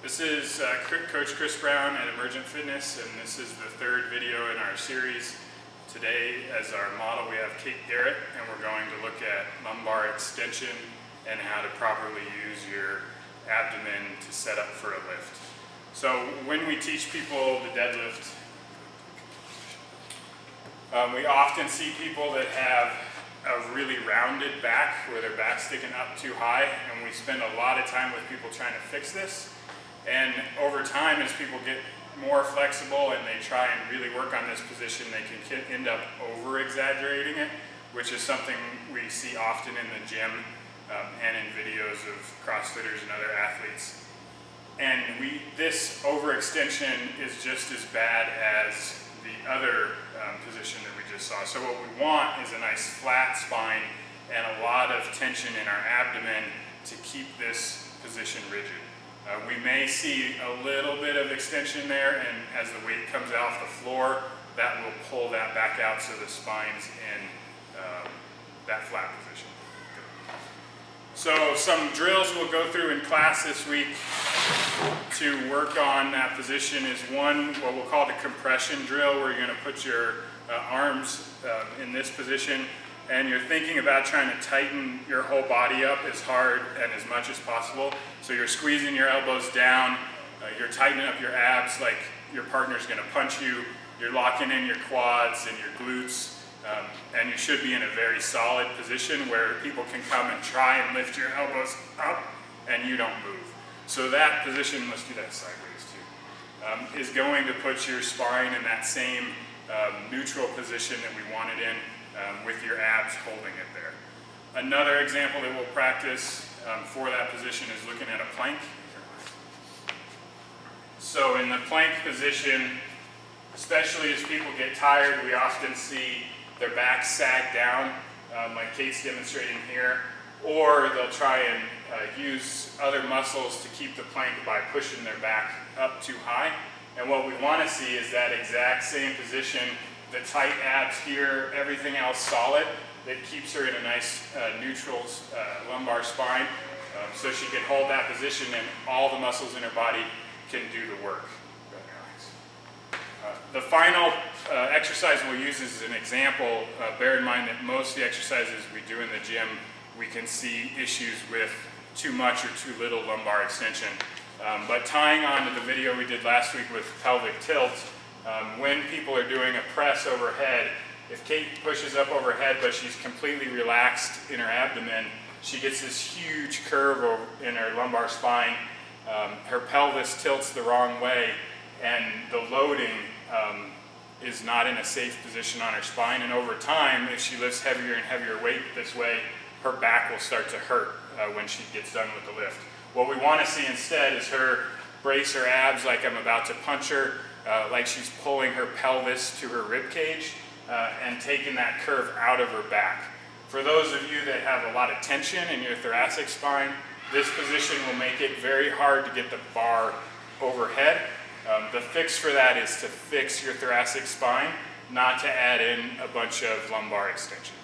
This is Coach Chris Brown at Emergent Fitness, and this is the third video in our series. Today, as our model, we have Kate Garrett, and we're going to look at lumbar extension and how to properly use your abdomen to set up for a lift. So when we teach people the deadlift, we often see people that have a really rounded back, where their back's sticking up too high, and we spend a lot of time with people trying to fix this. And over time, as people get more flexible and they try and really work on this position, they can end up over-exaggerating it, which is something we see often in the gym and in videos of CrossFitters and other athletes. And this overextension is just as bad as the other position that we just saw. So what we want is a nice flat spine and a lot of tension in our abdomen to keep this position rigid. We may see a little bit of extension there, and as the weight comes off the floor, that will pull that back out so the spine's in that flat position. So some drills we'll go through in class this week to work on that position is one, what we'll call the compression drill, where you're going to put your arms in this position, and you're thinking about trying to tighten your whole body up as hard and as much as possible. So you're squeezing your elbows down, you're tightening up your abs like your partner's going to punch you, you're locking in your quads and your glutes, and you should be in a very solid position where people can come and try and lift your elbows up and you don't move. So that position, let's do that sideways too, is going to put your spine in that same neutral position that we want it in, with your abs holding it there. Another example that we'll practice for that position is looking at a plank. So in the plank position, especially as people get tired, we often see their back sag down, like Kate's demonstrating here, or they'll try and use other muscles to keep the plank by pushing their back up too high. And what we want to see is that exact same position, the tight abs here, everything else solid, that keeps her in a nice neutral lumbar spine, so she can hold that position and all the muscles in her body can do the work. The final exercise we'll use as an example. Bear in mind that most of the exercises we do in the gym, we can see issues with too much or too little lumbar extension. But tying on to the video we did last week with pelvic tilt, when people are doing a press overhead, if Kate pushes up overhead but she's completely relaxed in her abdomen, she gets this huge curve in her lumbar spine. Her pelvis tilts the wrong way, and the loading is not in a safe position on her spine. And over time, if she lifts heavier and heavier weight this way, her back will start to hurt when she gets done with the lift. What we want to see instead is her brace her abs like I'm about to punch her, like she's pulling her pelvis to her rib cage and taking that curve out of her back. For those of you that have a lot of tension in your thoracic spine, this position will make it very hard to get the bar overhead. The fix for that is to fix your thoracic spine, not to add in a bunch of lumbar extension.